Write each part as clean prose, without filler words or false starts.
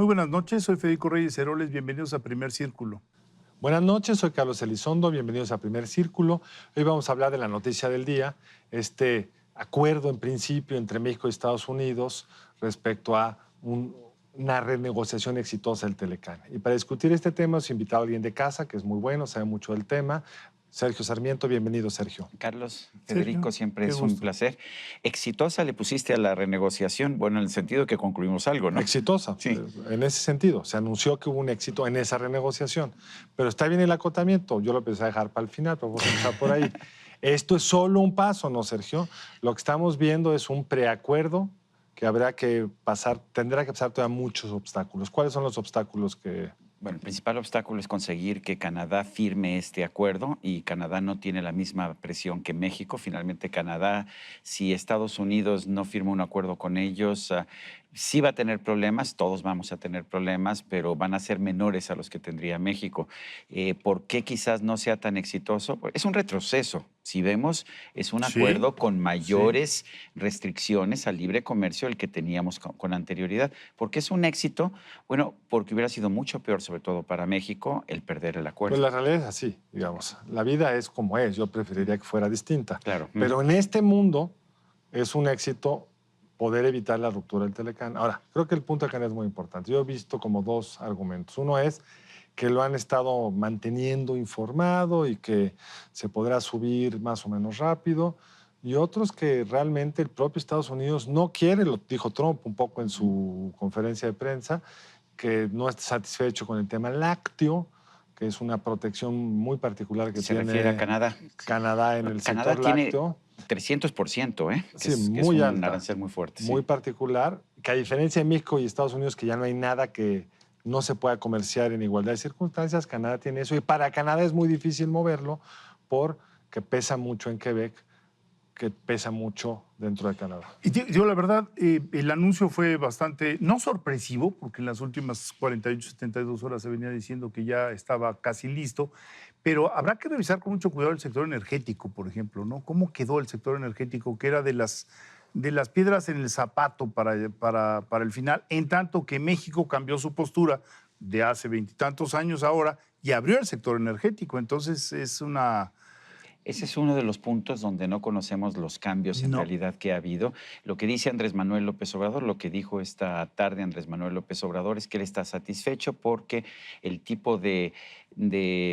Muy buenas noches, soy Federico Reyes Heroles, bienvenidos a Primer Círculo. Buenas noches, soy Carlos Elizondo, bienvenidos a Primer Círculo. Hoy vamos a hablar de la noticia del día, este acuerdo en principio entre México y Estados Unidos respecto a una renegociación exitosa del Telecán. Y para discutir este tema hemos invitado a alguien de casa, que es muy bueno, sabe mucho del tema. Sergio Sarmiento, bienvenido, Sergio. Carlos, Federico, Sergio, siempre qué es un gusto. placer. ¿Exitosa le pusiste a la renegociación? Bueno, en el sentido que concluimos algo, ¿no? Exitosa, Sí. en ese sentido. Se anunció que hubo un éxito en esa renegociación. Pero está bien el acotamiento. Yo lo empecé a dejar para el final, pero vamos a empezar por ahí. Esto es solo un paso, ¿no, Sergio? Lo que estamos viendo es un preacuerdo que habrá que pasar, tendrá que pasar todavía muchos obstáculos. ¿Cuáles son los obstáculos que...? Bueno, el principal obstáculo es conseguir que Canadá firme este acuerdo y Canadá no tiene la misma presión que México. Finalmente, Canadá, si Estados Unidos no firma un acuerdo con ellos, sí va a tener problemas, todos vamos a tener problemas, pero van a ser menores a los que tendría México. ¿Por qué quizás no sea tan exitoso? Es un retroceso. Si vemos, es un Sí, acuerdo con mayores restricciones al libre comercio del que teníamos con anterioridad. ¿Por qué es un éxito? Bueno, porque hubiera sido mucho peor, sobre todo para México, el perder el acuerdo. Pues la realidad es así, digamos. La vida es como es. Yo preferiría que fuera distinta. Claro. Pero en este mundo es un éxito poder evitar la ruptura del Telecán. Ahora, creo que el punto acá es muy importante. Yo he visto como dos argumentos. Uno es que lo han estado manteniendo informado y que se podrá subir más o menos rápido. Y otros que realmente el propio Estados Unidos no quiere, lo dijo Trump un poco en su conferencia de prensa, que no está satisfecho con el tema lácteo, que es una protección muy particular que Se tiene refiere a Canadá. Canadá en el Canadá sector tiene lácteo. 300%, Sí, que es muy un alta, arancel muy fuerte. muy Sí. particular, que a diferencia de México y Estados Unidos, que ya no hay nada que no se pueda comerciar en igualdad de circunstancias, Canadá tiene eso. Y para Canadá es muy difícil moverlo porque pesa mucho en Quebec, que pesa mucho dentro de Canadá. Y yo la verdad, el anuncio fue bastante, no sorpresivo, porque en las últimas 48, 72 horas se venía diciendo que ya estaba casi listo, pero habrá que revisar con mucho cuidado el sector energético, por ejemplo, ¿no? ¿Cómo quedó el sector energético, que era de las piedras en el zapato para el final, en tanto que México cambió su postura de hace veintitantos años ahora y abrió el sector energético? Entonces es una... Ese es uno de los puntos donde no conocemos los cambios en No. realidad que ha habido. Lo que dice Andrés Manuel López Obrador, lo que dijo esta tarde Andrés Manuel López Obrador es que él está satisfecho porque el tipo de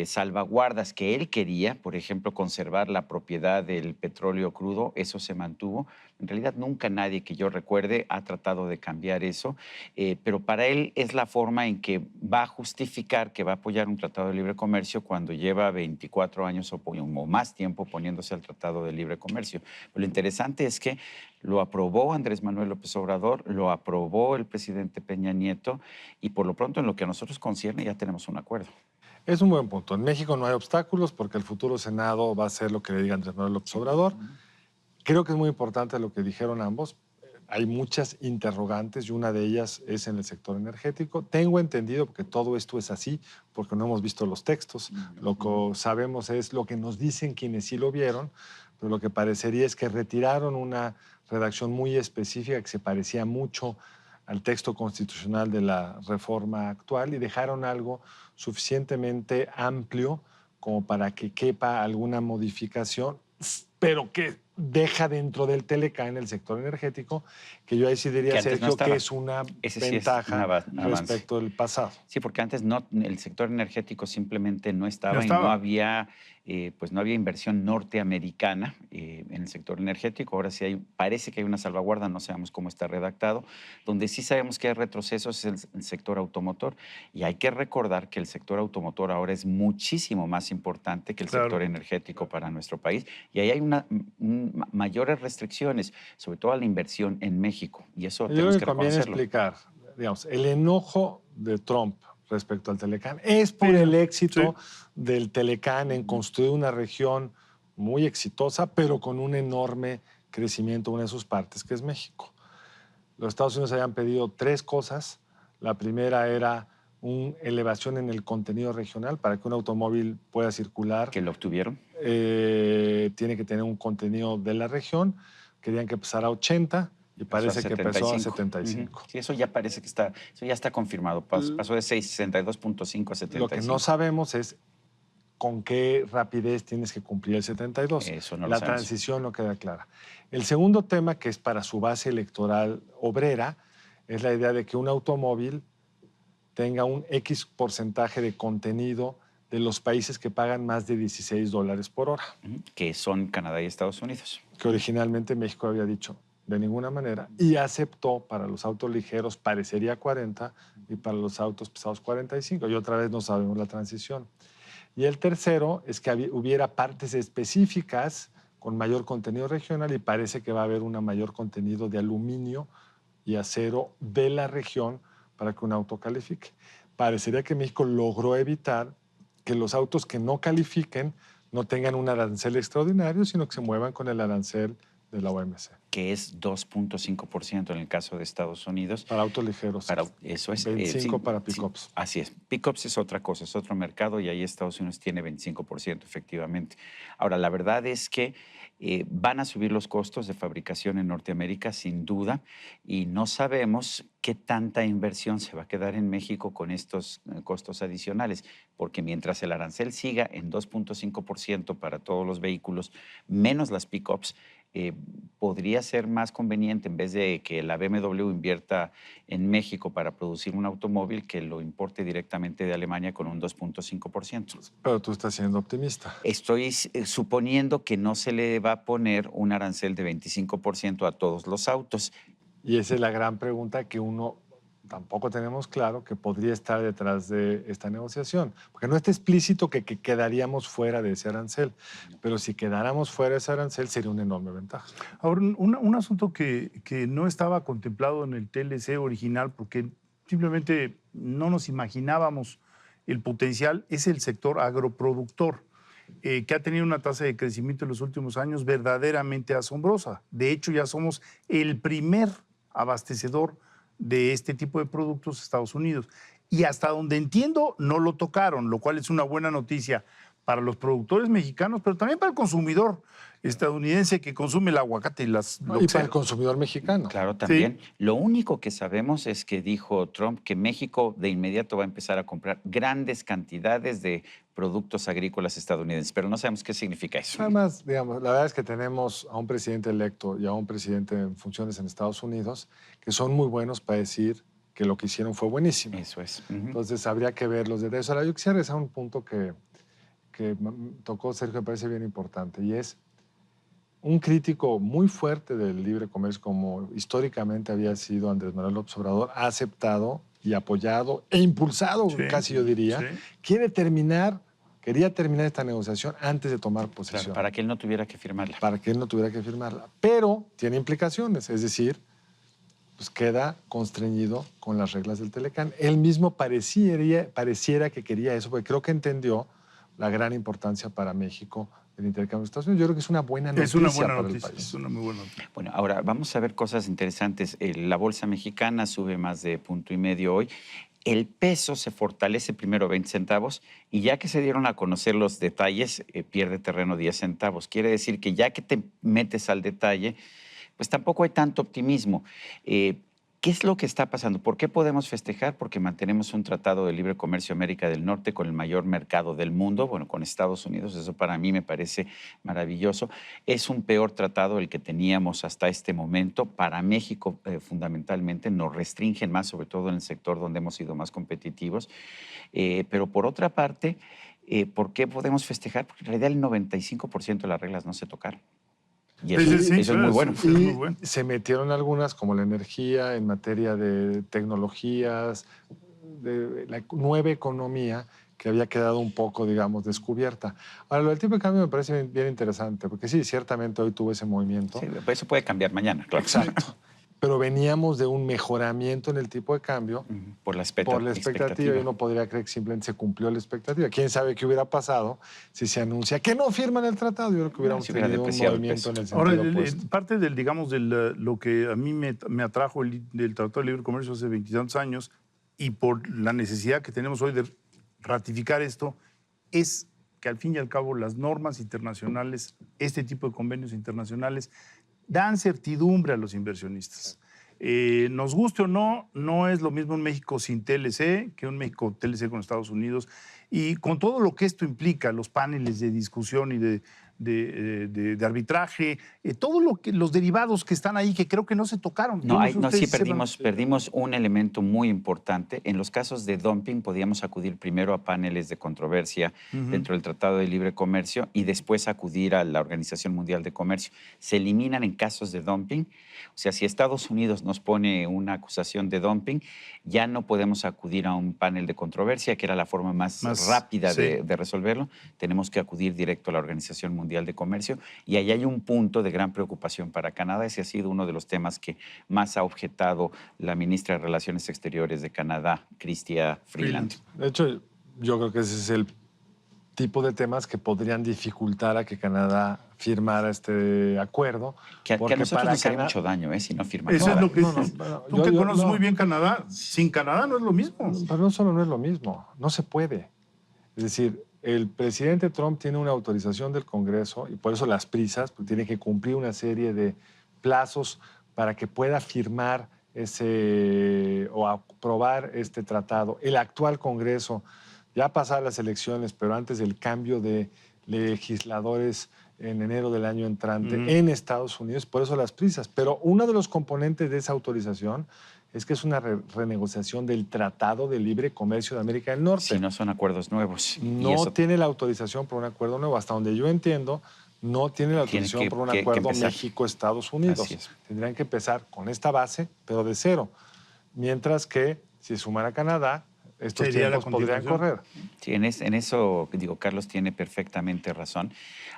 salvaguardas que él quería, por ejemplo, conservar la propiedad del petróleo crudo, eso se mantuvo. En realidad nunca nadie que yo recuerde ha tratado de cambiar eso, pero para él es la forma en que va a justificar que va a apoyar un tratado de libre comercio cuando lleva 24 años o más tiempo poniéndose al Tratado de Libre Comercio. Pero lo interesante es que lo aprobó Andrés Manuel López Obrador, lo aprobó el presidente Peña Nieto y por lo pronto en lo que a nosotros concierne ya tenemos un acuerdo. Es un buen punto. En México no hay obstáculos porque el futuro Senado va a hacer lo que le diga Andrés Manuel López Obrador. Creo que es muy importante lo que dijeron ambos. Hay muchas interrogantes y una de ellas es en el sector energético. Tengo entendido, porque todo esto es así, porque no hemos visto los textos. Lo que sabemos es lo que nos dicen quienes sí lo vieron, pero lo que parecería es que retiraron una redacción muy específica que se parecía mucho al texto constitucional de la reforma actual y dejaron algo suficientemente amplio como para que quepa alguna modificación, pero que deja dentro del Telecán en el sector energético, que yo ahí sí diría, Sergio, que es una Ese sí es ventaja un avance. respecto del pasado. Sí, porque antes no, el sector energético simplemente no estaba, No y no estaba. había, pues no había inversión norteamericana en el sector energético. Ahora sí parece que hay una salvaguarda, no sabemos cómo está redactado. Donde sí sabemos que hay retrocesos es el sector automotor. Y hay que recordar que el sector automotor ahora es muchísimo más importante que el Claro. sector energético para nuestro país. Y ahí hay mayores restricciones, sobre todo a la inversión en México. Y eso Yo tenemos creo que que conviene reconocerlo. explicar, digamos, el enojo de Trump respecto al Telecán es por Sí, el éxito sí. del Telecán en construir una región muy exitosa, pero con un enorme crecimiento en una de sus partes, que es México. Los Estados Unidos habían pedido tres cosas. La primera era una elevación en el contenido regional para que un automóvil pueda circular. Que lo obtuvieron. Tiene que tener un contenido de la región. Querían que pasara a 80 y parece que pasó a 75. 75. Sí, eso ya parece que eso ya está confirmado. Pasó de 62.5 a 75. Lo que no sabemos es con qué rapidez tienes que cumplir el 72. Eso no lo La sabemos. transición no queda clara. El segundo tema, que es para su base electoral obrera, es la idea de que un automóvil tenga un X porcentaje de contenido de los países que pagan más de $16 por hora. Que son Canadá y Estados Unidos. Que originalmente México había dicho de ninguna manera y aceptó para los autos ligeros parecería 40 y para los autos pesados 45. Y otra vez no sabemos la transición. Y el tercero es que hubiera partes específicas con mayor contenido regional y parece que va a haber un mayor contenido de aluminio y acero de la región para que un auto califique. Parecería que México logró evitar que los autos que no califiquen no tengan un arancel extraordinario, sino que se muevan con el arancel de la OMC. Que es 2.5% en el caso de Estados Unidos. Para autos ligeros. Eso es. 25 sí, para pickups. Sí, así es. Pickups es otra cosa, es otro mercado y ahí Estados Unidos tiene 25%, efectivamente. Ahora, la verdad es que van a subir los costos de fabricación en Norteamérica, sin duda, y no sabemos qué tanta inversión se va a quedar en México con estos costos adicionales, porque mientras el arancel siga en 2.5% para todos los vehículos, menos las pickups, podría ser más conveniente, en vez de que la BMW invierta en México para producir un automóvil, que lo importe directamente de Alemania con un 2.5%. Pero tú estás siendo optimista. Estoy suponiendo que no se le va a poner un arancel de 25% a todos los autos. Y esa es la gran pregunta que uno tampoco tenemos claro que podría estar detrás de esta negociación. Porque no está explícito que quedaríamos fuera de ese arancel, pero si quedáramos fuera de ese arancel sería una enorme ventaja. Ahora, un asunto que no estaba contemplado en el TLC original, porque simplemente no nos imaginábamos el potencial, es el sector agroproductor, que ha tenido una tasa de crecimiento en los últimos años verdaderamente asombrosa. De hecho, ya somos el primer abastecedor de este tipo de productos Estados Unidos. Y hasta donde entiendo, no lo tocaron, lo cual es una buena noticia para los productores mexicanos, pero también para el consumidor estadounidense que consume el aguacate y Y para el consumidor mexicano. Claro, también. Sí. Lo único que sabemos es que dijo Trump que México de inmediato va a empezar a comprar grandes cantidades de productos agrícolas estadounidenses, pero no sabemos qué significa eso. Además, digamos, la verdad es que tenemos a un presidente electo y a un presidente en funciones en Estados Unidos que son muy buenos para decir que lo que hicieron fue buenísimo. Eso es. Entonces, habría que ver los detalles. Ahora, yo quisiera regresar a un punto que tocó Sergio, me parece bien importante, y es un crítico muy fuerte del libre comercio, como históricamente había sido Andrés Manuel López Obrador, ha aceptado y apoyado e impulsado, Sí, casi yo diría, sí. quería terminar esta negociación antes de tomar posesión. Claro, para que él no tuviera que firmarla. Para que él no tuviera que firmarla. Pero tiene implicaciones, es decir, pues queda constreñido con las reglas del Telecán. Él mismo pareciera que quería eso, porque creo que entendió la gran importancia para México del intercambio de Estados Unidos. Yo creo que es una buena noticia, Es una buena para noticia, el país. es una muy buena noticia. Bueno, ahora vamos a ver cosas interesantes. La bolsa mexicana sube más de 1.5 hoy. El peso se fortalece primero 20 centavos y ya que se dieron a conocer los detalles, pierde terreno 10 centavos. Quiere decir que ya que te metes al detalle, pues tampoco hay tanto optimismo. ¿Qué es lo que está pasando? ¿Por qué podemos festejar? Porque mantenemos un tratado de libre comercio América del Norte con el mayor mercado del mundo, bueno, con Estados Unidos. Eso para mí me parece maravilloso. Es un peor tratado el que teníamos hasta este momento. Para México, fundamentalmente, nos restringen más, sobre todo en el sector donde hemos sido más competitivos. Pero por otra parte, ¿por qué podemos festejar? Porque en realidad el 95% de las reglas no se tocaron. Y eso, Sí, eso es muy bueno. sí, es muy bueno. Se metieron algunas, como la energía, en materia de tecnologías, de la nueva economía que había quedado un poco, digamos, descubierta. Ahora, lo del tipo de cambio me parece bien, bien interesante, porque sí, ciertamente hoy tuvo ese movimiento. Sí, eso puede cambiar mañana, claro. Exacto. Pero veníamos de un mejoramiento en el tipo de cambio Por la por la expectativa. Y uno podría creer que simplemente se cumplió la expectativa. ¿Quién sabe qué hubiera pasado si se anuncia que no firman el tratado? Yo creo que hubiéramos se hubiera tenido un depreciado el movimiento peso. en el sentido Ahora, opuesto. parte del, digamos, lo que a mí me atrajo del Tratado de Libre Comercio hace 20 y tantos años y por la necesidad que tenemos hoy de ratificar esto, es que al fin y al cabo las normas internacionales, este tipo de convenios internacionales, dan certidumbre a los inversionistas. Nos guste o no, no es lo mismo un México sin TLC que un México TLC con Estados Unidos. Y con todo lo que esto implica, los paneles de discusión y de arbitraje, todo lo que, los derivados que están ahí, que creo que no se tocaron. No, Yo sé sí ustedes perdimos un elemento muy importante. En los casos de dumping podíamos acudir primero a paneles de controversia dentro del Tratado de Libre Comercio y después acudir a la Organización Mundial de Comercio. Se eliminan en casos de dumping. O sea, si Estados Unidos nos pone una acusación de dumping, ya no podemos acudir a un panel de controversia, que era la forma más rápida sí. de resolverlo. Tenemos que acudir directo a la Organización Mundial de Comercio y ahí hay un punto de gran preocupación para Canadá. Ese ha sido uno de los temas que más ha objetado la ministra de Relaciones Exteriores de Canadá, Chrystia Freeland. De hecho, yo creo que ese es el tipo de temas que podrían dificultar a que Canadá firmara este acuerdo. Que a nosotros nos haría mucho daño si no firmamos. Eso es lo que tú que conoces no. muy bien Canadá, sin Canadá no es lo mismo. Pero no solo no es lo mismo, no se puede. Es decir, el presidente Trump tiene una autorización del Congreso y por eso las prisas, porque tiene que cumplir una serie de plazos para que pueda firmar o aprobar este tratado. El actual Congreso, ya pasadas las elecciones, pero antes del cambio de legisladores en enero del año entrante en Estados Unidos, por eso las prisas. Pero uno de los componentes de esa autorización es que es una renegociación del Tratado de Libre Comercio de América del Norte. Si no son acuerdos nuevos. No tiene la autorización por un acuerdo nuevo. Hasta donde yo entiendo, no tiene la autorización por un acuerdo México-Estados Unidos. Así es. Tendrían que empezar con esta base, pero de cero. Mientras que, si sumara Canadá, estos tiempos podrían correr. Sí, en eso, digo, Carlos tiene perfectamente razón.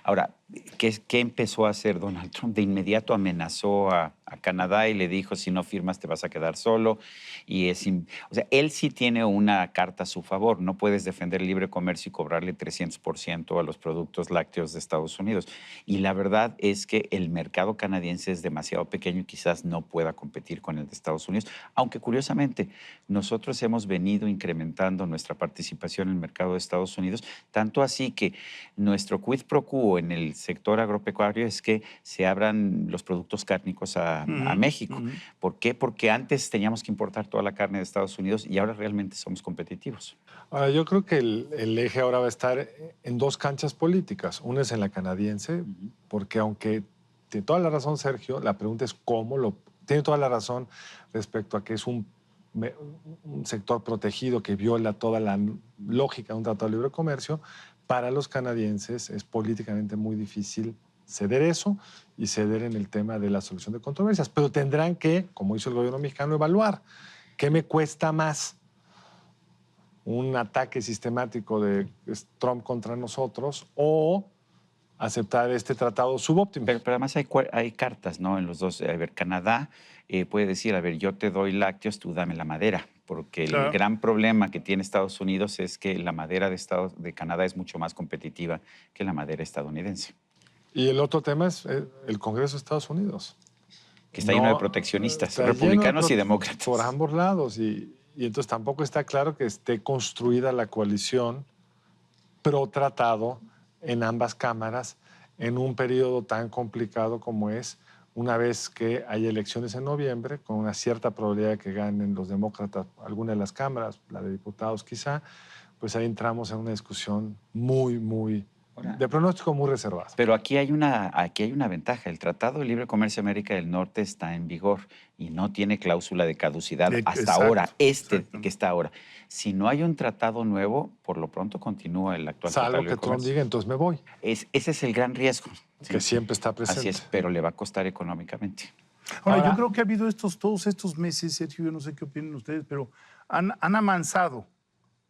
Ahora, ¿qué empezó a hacer Donald Trump? De inmediato amenazó a Canadá y le dijo, si no firmas te vas a quedar solo. O sea, él sí tiene una carta a su favor. No puedes defender el libre comercio y cobrarle 300% a los productos lácteos de Estados Unidos. Y la verdad es que el mercado canadiense es demasiado pequeño y quizás no pueda competir con el de Estados Unidos. Aunque curiosamente, nosotros hemos venido incrementando nuestra participación en el mercado de Estados Unidos, tanto así que nuestro quid pro quo en el sector agropecuario es que se abran los productos cárnicos a México. ¿Por qué? Porque antes teníamos que importar toda la carne de Estados Unidos y ahora realmente somos competitivos. Ahora, yo creo que el eje ahora va a estar en dos canchas políticas. Una es en la canadiense, porque aunque tiene toda la razón Sergio, la pregunta es cómo tiene toda la razón respecto a que es un sector protegido que viola toda la lógica de un tratado de libre comercio. Para los canadienses es políticamente muy difícil ceder eso y ceder en el tema de la solución de controversias. Pero tendrán que, como hizo el gobierno mexicano, evaluar qué me cuesta más un ataque sistemático de Trump contra nosotros o aceptar este tratado subóptimo. Pero además hay cartas, ¿no? En los dos. A ver, Canadá puede decir, a ver, yo te doy lácteos, tú dame la madera. Porque el gran problema que tiene Estados Unidos es que la madera de Canadá es mucho más competitiva que la madera estadounidense. Y el otro tema es el Congreso de Estados Unidos. Que está lleno de proteccionistas, republicanos y demócratas. Por ambos lados. Y entonces tampoco está claro que esté construida la coalición pro-tratado en ambas cámaras en un periodo tan complicado como es una vez que hay elecciones en noviembre, con una cierta probabilidad de que ganen los demócratas alguna de las cámaras, la de diputados quizá, pues ahí entramos en una discusión de pronóstico muy reservado. Pero aquí hay una ventaja. El Tratado de Libre Comercio de América del Norte está en vigor y no tiene cláusula de caducidad hasta ahora, que está ahora. Si no hay un tratado nuevo, por lo pronto continúa el actual Tratado de Libre Comercio. Salvo que Trump diga, entonces me voy. Ese es el gran riesgo. Que siempre está presente. Así es, pero le va a costar económicamente. Ahora, yo creo que ha habido todos estos meses, Sergio, yo no sé qué opinan ustedes, pero han amansado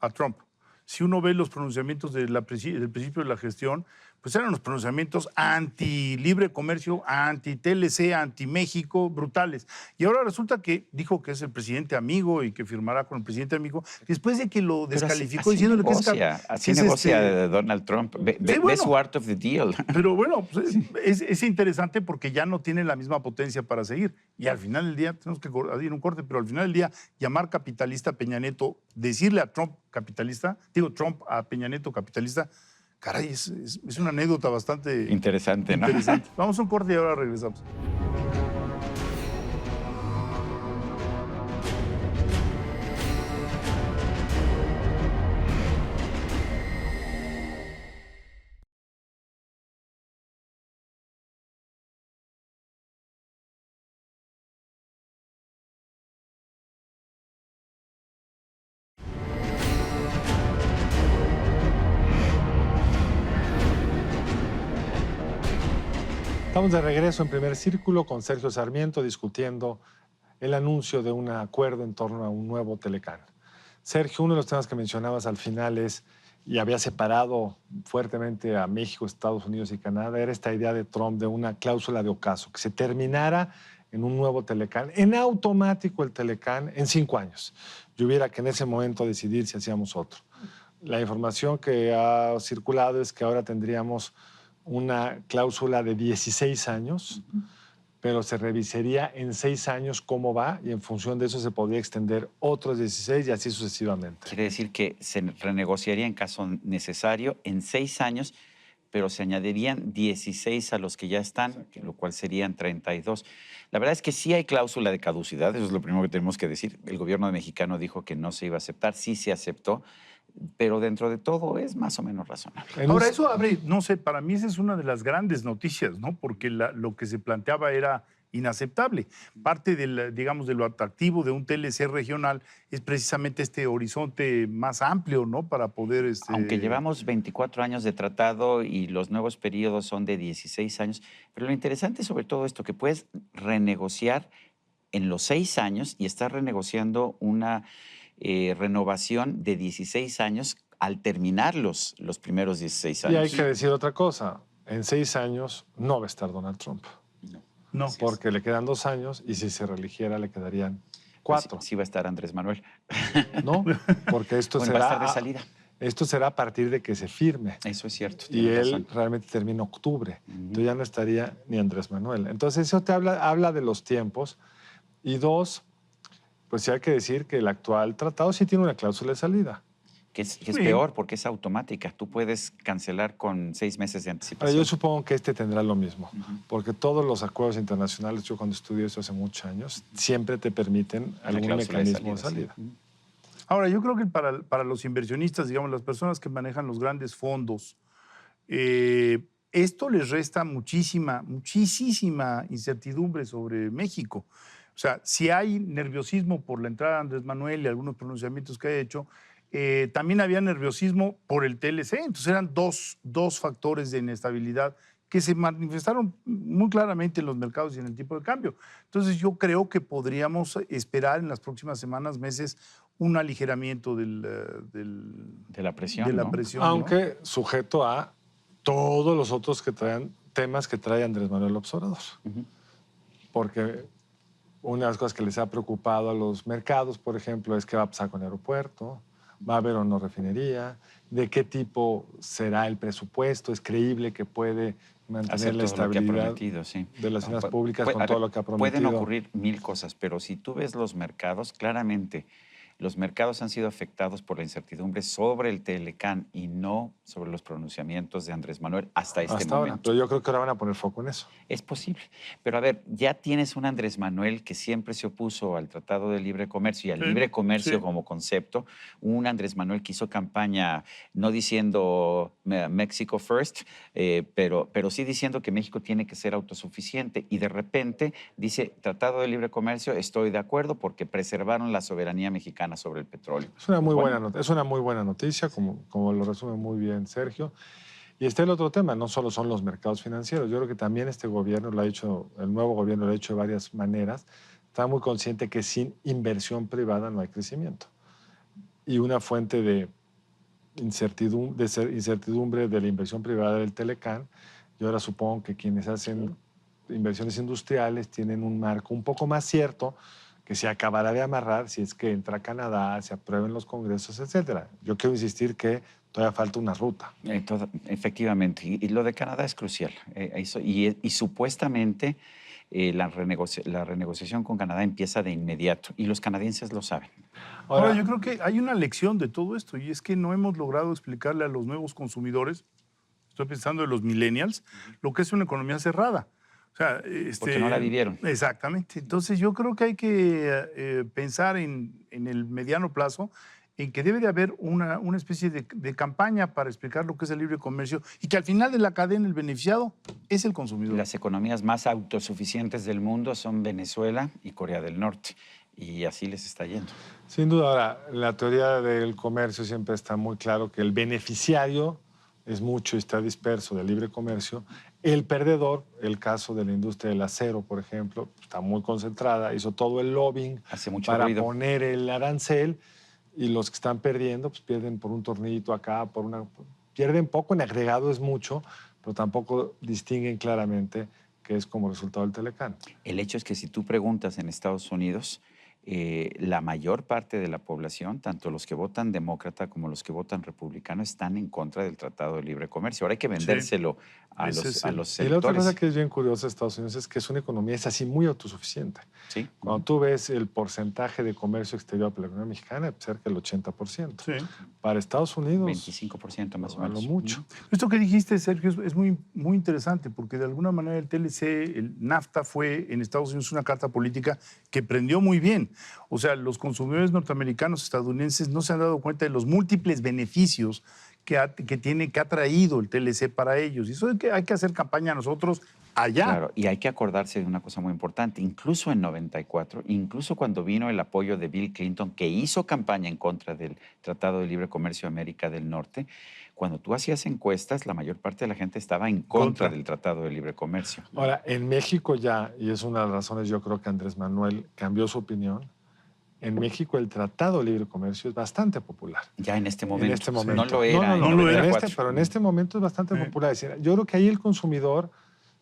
a Trump. Si uno ve los pronunciamientos del principio de la gestión, pues eran los pronunciamientos anti-libre comercio, anti-TLC, anti-México, brutales. Y ahora resulta que dijo que es el presidente amigo y que firmará con el presidente amigo, después de que lo descalificó diciéndole que es... Así negocia Donald Trump. Ve su art of the deal. Pero bueno, pues es interesante porque ya no tiene la misma potencia para seguir. Y al final del día, tenemos que ir un corte, pero al final del día, llamar capitalista a Peña Nieto, decirle a Trump capitalista, Trump a Peña Nieto capitalista, caray, es una anécdota bastante interesante, ¿no? Vamos a un corte y ahora regresamos. Estamos de regreso en Primer Círculo con Sergio Sarmiento discutiendo el anuncio de un acuerdo en torno a un nuevo Telecán. Sergio, uno de los temas que mencionabas al final es, y había separado fuertemente a México, Estados Unidos y Canadá, era esta idea de Trump de una cláusula de ocaso, que se terminara en un nuevo Telecán, en automático el Telecán en 5 años. Y hubiera que en ese momento decidir si hacíamos otro. La información que ha circulado es que ahora tendríamos una cláusula de 16 años, pero se revisaría en 6 años cómo va y en función de eso se podría extender otros 16 y así sucesivamente. Quiere decir que se renegociaría en caso necesario en 6 años, pero se añadirían 16 a los que ya están, lo cual serían 32. La verdad es que sí hay cláusula de caducidad, eso es lo primero que tenemos que decir. El gobierno mexicano dijo que no se iba a aceptar, sí se aceptó, pero dentro de todo es más o menos razonable. Ahora, eso abre, no sé, para mí esa es una de las grandes noticias, ¿no? Porque lo que se planteaba era inaceptable. Parte digamos, de lo atractivo de un TLC regional es precisamente este horizonte más amplio, ¿no? Para poder... Aunque llevamos 24 años de tratado y los nuevos periodos son de 16 años, pero lo interesante es sobre todo esto, que puedes renegociar en los 6 años y estás renegociando una renovación de 16 años al terminar los primeros 16 años. Y hay que decir otra cosa, en 6 años no va a estar Donald Trump. No. Porque le quedan 2 años y si se reeligiera le quedarían Pues 4. sí va a estar Andrés Manuel. ¿No? Porque esto Bueno, será... va a estar de salida. Esto será a partir de que se firme. Eso es cierto. Y tiene él razón. realmente termina octubre. Entonces ya no estaría ni Andrés Manuel. Entonces eso te habla de los tiempos. Y 2, pues sí hay que decir que el actual tratado sí tiene una cláusula de salida. Que es Sí. peor porque es automática. Tú puedes cancelar con 6 meses de Pero anticipación. yo supongo que este tendrá lo mismo. Porque todos los acuerdos internacionales, yo cuando estudié eso hace muchos años, siempre te permiten Una algún cláusula mecanismo de sí. salida. Ahora, yo creo que para los inversionistas, digamos, las personas que manejan los grandes fondos, esto les resta muchísima incertidumbre sobre México. O sea, si hay nerviosismo por la entrada de Andrés Manuel y algunos pronunciamientos que ha hecho, también había nerviosismo por el TLC. Entonces eran dos factores de inestabilidad que se manifestaron muy claramente en los mercados y en el tipo de cambio. Entonces yo creo que podríamos esperar en las próximas semanas, meses, un aligeramiento de la presión. de la ¿no? presión, ¿no? Aunque sujeto a todos los otros temas que trae Andrés Manuel López Obrador. Porque una de las cosas que les ha preocupado a los mercados, por ejemplo, es qué va a pasar con el aeropuerto, va a haber o no refinería, de qué tipo será el presupuesto, es creíble que puede mantener Hacer la todo lo que ha estabilidad prometido, sí. de las finanzas públicas Pu- con a todo ver, lo que ha prometido. Pueden ocurrir 1000 cosas, pero si tú ves los mercados, claramente los mercados han sido afectados por la incertidumbre sobre el Telecán y no sobre los pronunciamientos de Andrés Manuel hasta este Hasta ahora, momento. pero yo creo que ahora van a poner foco en eso. Es posible. Pero a ver, ya tienes un Andrés Manuel que siempre se opuso al Tratado de Libre Comercio y al Sí, libre comercio sí. como concepto. Un Andrés Manuel que hizo campaña no diciendo Mexico First, pero sí diciendo que México tiene que ser autosuficiente. Y de repente dice, Tratado de Libre Comercio, estoy de acuerdo porque preservaron la soberanía mexicana sobre el petróleo. Es una muy, Bueno, es una muy buena noticia, como lo resume muy bien Sergio. Y está el otro tema, no solo son los mercados financieros. Yo creo que también este gobierno lo ha hecho, el nuevo gobierno lo ha hecho de varias maneras. Está muy consciente que sin inversión privada no hay crecimiento. Y una fuente de incertidumbre de la inversión privada del Telecán, yo ahora supongo que quienes hacen inversiones industriales tienen un marco un poco más cierto que se acabará de amarrar si es que entra Canadá, se aprueben los congresos, etcétera. Yo quiero insistir que todavía falta una ruta. efectivamente. Y lo de Canadá es crucial. Y supuestamente la renegociación con Canadá empieza de inmediato. Y los canadienses lo saben. Ahora, yo creo que hay una lección de todo esto y es que no hemos logrado explicarle a los nuevos consumidores, estoy pensando en los millennials, lo que es una economía cerrada. O sea, Porque no la vivieron. Exactamente. Entonces yo creo que hay que pensar en el mediano plazo en que debe de haber una especie de campaña para explicar lo que es el libre comercio y que al final de la cadena el beneficiado es el consumidor. Las economías más autosuficientes del mundo son Venezuela y Corea del Norte. Y así les está yendo. Sin duda, ahora, la teoría del comercio siempre está muy claro que el beneficiario es mucho y está disperso de libre comercio. El perdedor, el caso de la industria del acero, por ejemplo, está muy concentrada, hizo todo el lobbying Hace mucho para ruido. poner el arancel y los que están perdiendo, pues pierden por un tornillito acá, pierden poco, en agregado es mucho, pero tampoco distinguen claramente que es como resultado del Telecán. El hecho es que si tú preguntas en Estados Unidos, la mayor parte de la población, tanto los que votan demócrata como los que votan republicano, están en contra del Tratado de Libre Comercio. Ahora hay que vendérselo a Ese los, es a el- los Y la otra electores. cosa que es bien curiosa de Estados Unidos es que es una economía, es así muy autosuficiente. Sí. Cuando tú ves el porcentaje de comercio exterior para la economía mexicana, cerca del 80%. Sí. Para Estados Unidos, 25% más o a lo menos. mucho. Esto que dijiste, Sergio, es muy, muy interesante porque de alguna manera el TLC, el NAFTA fue en Estados Unidos una carta política que prendió muy bien. O sea, los consumidores norteamericanos, estadounidenses no se han dado cuenta de los múltiples beneficios que ha traído el TLC para ellos. Y eso es que hay que hacer campaña nosotros allá. Claro, y hay que acordarse de una cosa muy importante. Incluso en 94, incluso cuando vino el apoyo de Bill Clinton, que hizo campaña en contra del Tratado de Libre Comercio de América del Norte, cuando tú hacías encuestas, la mayor parte de la gente estaba en contra del Tratado de Libre Comercio. Ahora, en México ya, y es una de las razones yo creo que Andrés Manuel cambió su opinión, en México el Tratado de Libre Comercio es bastante popular. Ya en este momento. En este momento. No lo era. no lo era. Pero en este momento es bastante popular. Es decir, yo creo que ahí el consumidor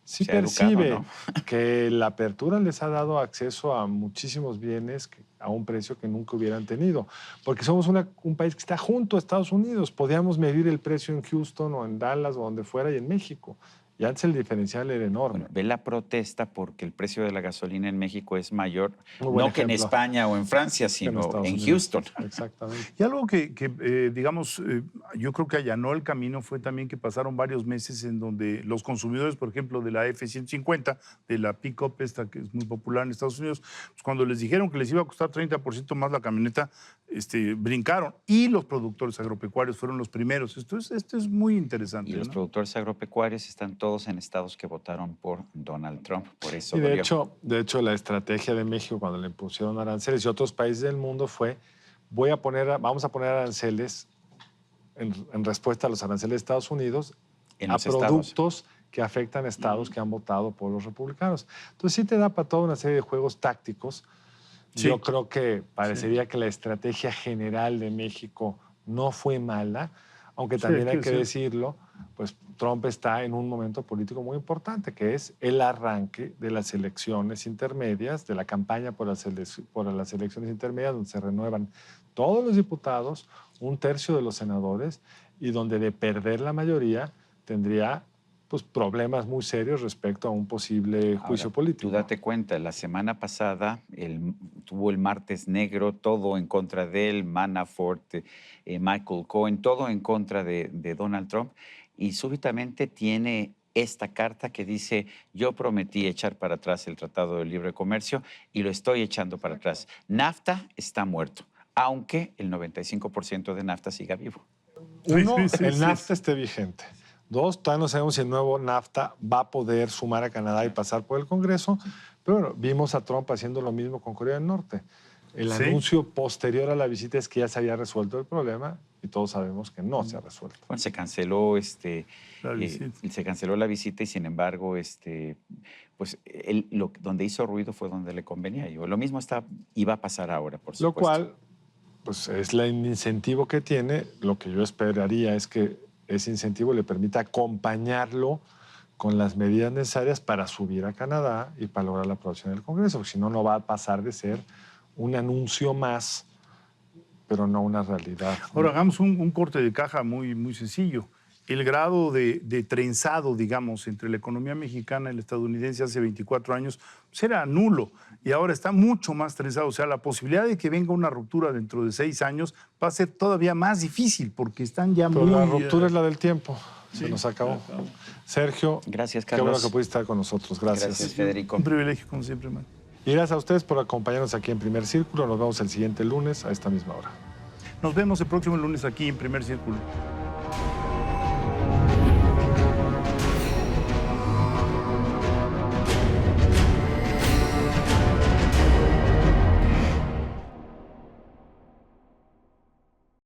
sí Se ha educado, percibe ¿no? que la apertura les ha dado acceso a muchísimos bienes a un precio que nunca hubieran tenido. Porque somos un país que está junto a Estados Unidos. Podíamos medir el precio en Houston o en Dallas o donde fuera y en México. Y antes el diferencial era enorme. Bueno, ve la protesta porque el precio de la gasolina en México es mayor, Muy buen no que en ejemplo. España o en Francia, Que en sino Estados en Unidos. Houston. Exactamente. Y algo digamos, yo creo que allanó el camino fue también que pasaron varios meses en donde los consumidores, por ejemplo, de la F-150, de la pick-up esta que es muy popular en Estados Unidos, pues cuando les dijeron que les iba a costar 30% más la camioneta, brincaron. Y los productores agropecuarios fueron los primeros. Esto es muy interesante. Y los ¿no? productores agropecuarios están todos en estados que votaron por Donald Trump. Por eso Y de dolió. hecho, la estrategia de México cuando le impusieron aranceles y otros países del mundo fue, vamos a poner aranceles en respuesta a los aranceles de Estados Unidos En a los estados. productos que afectan a estados que han votado por los republicanos. Entonces sí te da para toda una serie de juegos tácticos. Sí. Yo creo que parecería que la estrategia general de México no fue mala, aunque también hay que decirlo, pues Trump está en un momento político muy importante, que es el arranque de las elecciones intermedias, de la campaña por las elecciones intermedias, donde se renuevan todos los diputados, un tercio de los senadores, y donde de perder la mayoría tendría pues, problemas muy serios respecto a un posible juicio Ahora, político. Tú date cuenta, la semana pasada tuvo el martes negro, todo en contra de él, Manafort, Michael Cohen, todo en contra de Donald Trump, y súbitamente tiene esta carta que dice, yo prometí echar para atrás el Tratado de Libre Comercio y lo estoy echando para atrás. NAFTA está muerto, aunque el 95% de NAFTA siga vivo. Uno, Sí, el sí, NAFTA esté vigente. Dos, todavía no sabemos si el nuevo NAFTA va a poder sumar a Canadá y pasar por el Congreso. Pero bueno, vimos a Trump haciendo lo mismo con Corea del Norte. El Sí. anuncio posterior a la visita es que ya se había resuelto el problema y todos sabemos que no se ha resuelto. Bueno, se canceló La visita. se canceló la visita y sin embargo pues donde hizo ruido fue donde le convenía. Y lo mismo iba a pasar ahora, por supuesto. Lo cual pues es el incentivo que tiene. Lo que yo esperaría es que ese incentivo le permita acompañarlo con las medidas necesarias para subir a Canadá y para lograr la aprobación del Congreso, porque si no, no va a pasar de ser un anuncio más, pero no una realidad. Ahora hagamos un corte de caja muy, muy sencillo. El grado de trenzado, digamos, entre la economía mexicana y la estadounidense hace 24 años pues era nulo y ahora está mucho más trenzado. O sea, la posibilidad de que venga una ruptura dentro de 6 años va a ser todavía más difícil porque están ya Pero muy... la ruptura es la del tiempo. Se Sí, nos acabó. acabó. Sergio, Gracias, qué bueno Carlos. que pudiste estar con nosotros. Gracias. Gracias, Federico. Un privilegio, como siempre, man. Y gracias a ustedes por acompañarnos aquí en Primer Círculo. Nos vemos el siguiente lunes a esta misma hora. Nos vemos el próximo lunes aquí en Primer Círculo.